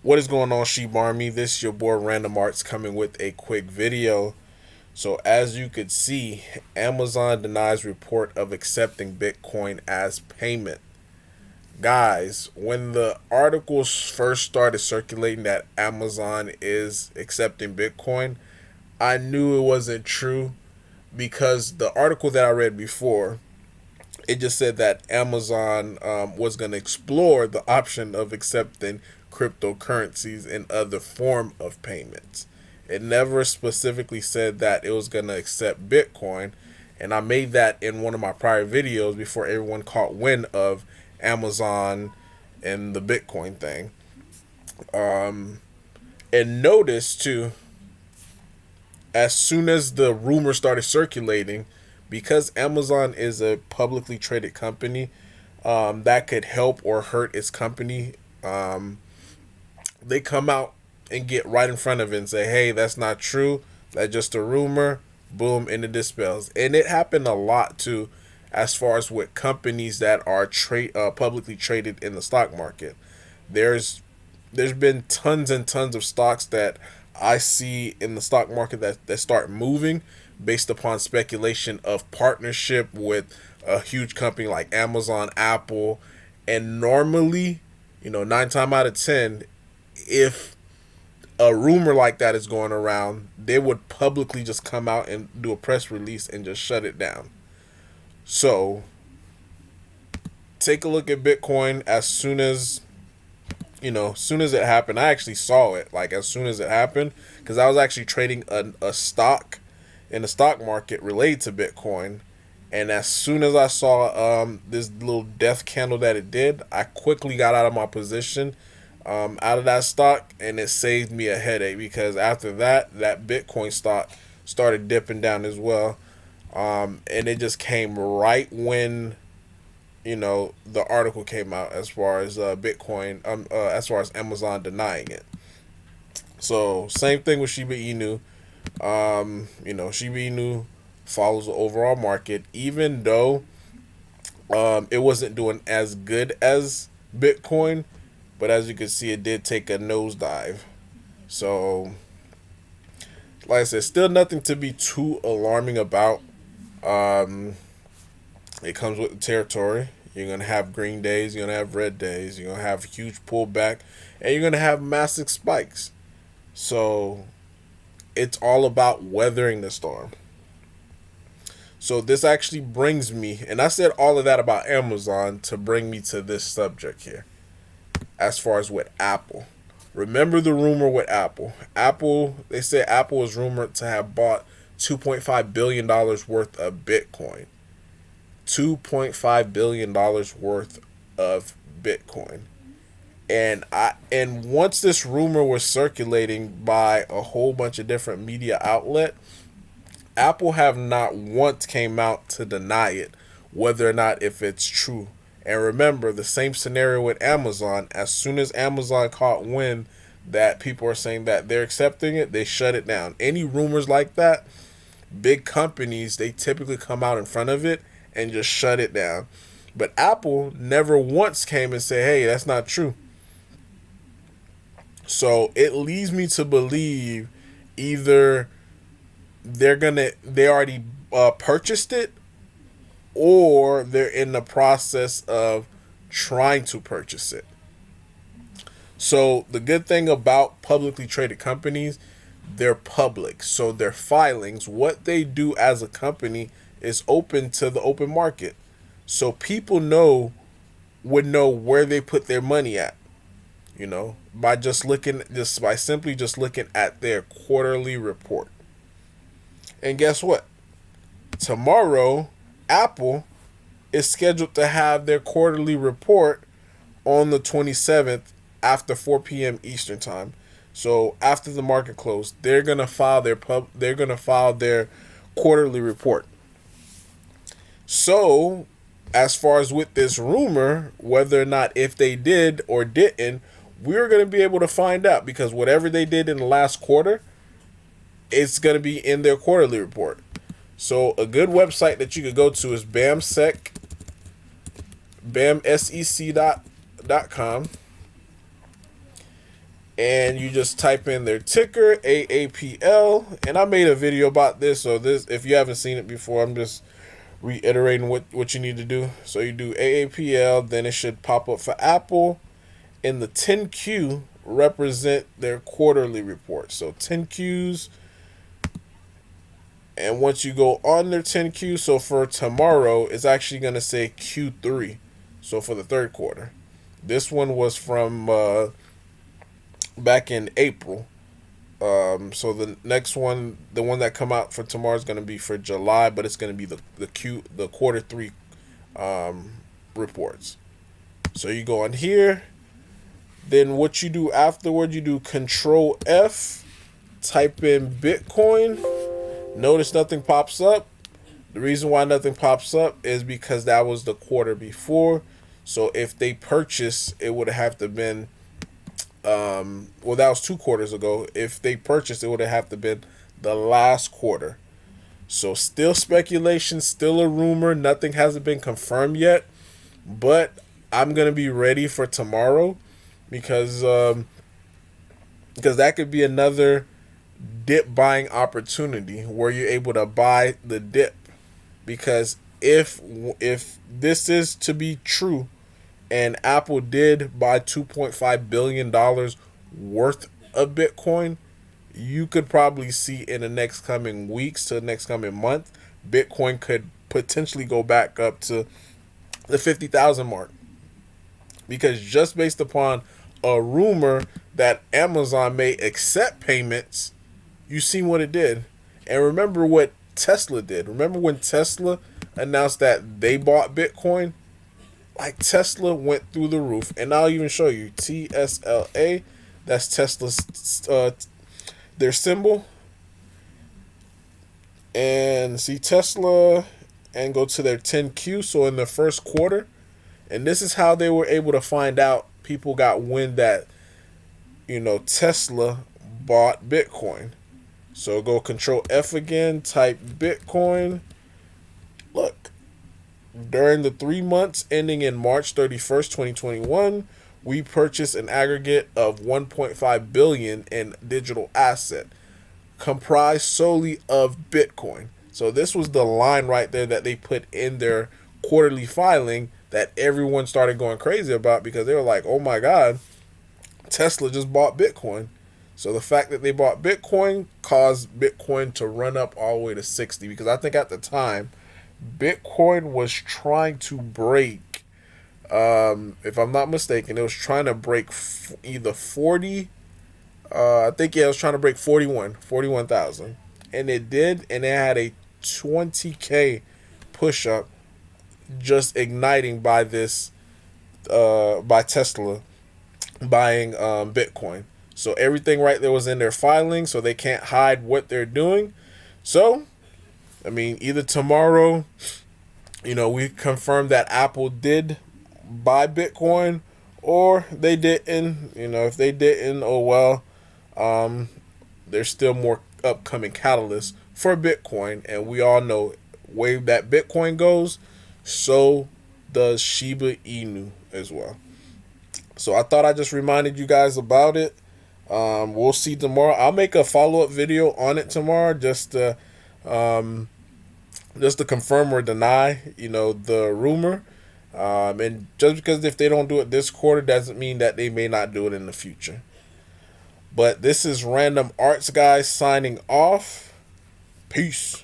What is going on, Sheep Army? This is your boy Random Arts coming with a quick video. So as you could see, Amazon denies report of accepting Bitcoin as payment. Guys, when the articles first started circulating that Amazon is accepting Bitcoin, I knew it wasn't true because the article that I read before, it just said that Amazon was going to explore the option of accepting cryptocurrencies in other form of payments. It never specifically said that it was going to accept Bitcoin, and I made that in one of my prior videos before everyone caught wind of Amazon and the Bitcoin thing. And notice too, as soon as the rumor started circulating, because Amazon is a publicly traded company, that could help or hurt its company. They come out and get right in front of it and say, hey, that's not true. That's just a rumor. Boom, and it dispels. And it happened a lot too, as far as with companies that are publicly traded in the stock market. There's been tons and tons of stocks that I see in the stock market that start moving based upon speculation of partnership with a huge company like Amazon, Apple, and normally, 9 times out of 10, if a rumor like that is going around, they would publicly just come out and do a press release and just shut it down. So, take a look at Bitcoin as soon as it happened. I actually saw it like as soon as it happened because I was actually trading a stock in the stock market related to Bitcoin. And as soon as I saw this little death candle that it did, I quickly got out of my position, out of that stock, and it saved me a headache because after that Bitcoin stock started dipping down as well. And it just came right when the article came out as far as Bitcoin, as far as Amazon denying it. So same thing with Shiba Inu. Shiba Inu follows the overall market, even though it wasn't doing as good as Bitcoin, but as you can see, it did take a nosedive. So, like I said, still nothing to be too alarming about. It comes with the territory. You're going to have green days, you're going to have red days, you're going to have a huge pullback, and you're going to have massive spikes. So, it's all about weathering the storm. So, this actually brings me, and I said all of that about Amazon to bring me to this subject here. As far as with Apple. Remember the rumor with Apple. They said Apple was rumored to have bought $2.5 billion worth of Bitcoin. $2.5 billion worth of Bitcoin. And once this rumor was circulating by a whole bunch of different media outlet, Apple have not once came out to deny it, whether or not if it's true. And remember, the same scenario with Amazon. As soon as Amazon caught wind that people are saying that they're accepting it, they shut it down. Any rumors like that, big companies, they typically come out in front of it and just shut it down. But Apple never once came and said, hey, that's not true. So it leads me to believe either they already purchased it, or they're in the process of trying to purchase it. So the good thing about publicly traded companies, they're public. So their filings, what they do as a company, is open to the open market. So people would know where they put their money at, by simply looking at their quarterly report. And guess what? Tomorrow, Apple is scheduled to have their quarterly report on the 27th after 4 p.m. Eastern time. So after the market closed, they're gonna file their quarterly report. So, as far as with this rumor, whether or not if they did or didn't, we're gonna be able to find out because whatever they did in the last quarter, it's gonna be in their quarterly report. So a good website that you could go to is BAMSEC.com. and you just type in their ticker AAPL. And I made a video about this, so this, if you haven't seen it before, I'm just reiterating what you need to do. So you do AAPL, then it should pop up for Apple, and the 10Q represent their quarterly report. So 10Qs, and once you go on their 10Q, so for tomorrow, it's actually going to say Q3, so for the third quarter. This one was from back in April. So the next one, the one that come out for tomorrow, is going to be for July, but it's going to be the quarter three reports. So you go on here. Then what you do afterward, you do Control F, type in Bitcoin. Notice nothing pops up. The reason why nothing pops up is because that was the quarter before. So if they purchase, it would have to been, well, that was 2 quarters ago. If they purchased, it would have to been the last quarter. So still speculation, still a rumor. Nothing hasn't been confirmed yet. But I'm going to be ready for tomorrow because that could be another dip buying opportunity where you're able to buy the dip. Because if this is to be true, and Apple did buy $2.5 billion worth of Bitcoin, you could probably see in the next coming weeks to the next coming month, Bitcoin could potentially go back up to the 50,000 mark. Because just based upon a rumor that Amazon may accept payments, you seen what it did. And remember what Tesla did. Remember when Tesla announced that they bought Bitcoin? Like, Tesla went through the roof. And I'll even show you TSLA. That's Tesla's their symbol. And see Tesla, and go to their 10Q. So in the first quarter, and this is how they were able to find out people got wind that, Tesla bought Bitcoin. So go Control F again, type Bitcoin. Look, during the 3 months ending in March 31st, 2021, we purchased an aggregate of $1.5 billion in digital asset, comprised solely of Bitcoin. So this was the line right there that they put in their quarterly filing that everyone started going crazy about, because they were like, oh my God, Tesla just bought Bitcoin. So the fact that they bought Bitcoin caused Bitcoin to run up all the way to 60, because I think at the time Bitcoin was trying to break, if I'm not mistaken, it was trying to break either 40, I think, it was trying to break 41,000. And it did, and it had a 20K push up, just igniting by this, by Tesla buying Bitcoin. So everything right there was in their filing, so they can't hide what they're doing. So, I mean, either tomorrow, we confirm that Apple did buy Bitcoin, or they didn't. If they didn't, oh well. There's still more upcoming catalysts for Bitcoin, and we all know way that Bitcoin goes, so does Shiba Inu as well. So I thought I just reminded you guys about it. We'll see tomorrow. I'll make a follow-up video on it tomorrow, just to confirm or deny, the rumor. And just because if they don't do it this quarter doesn't mean that they may not do it in the future. But this is Random Arts, guys, signing off. Peace.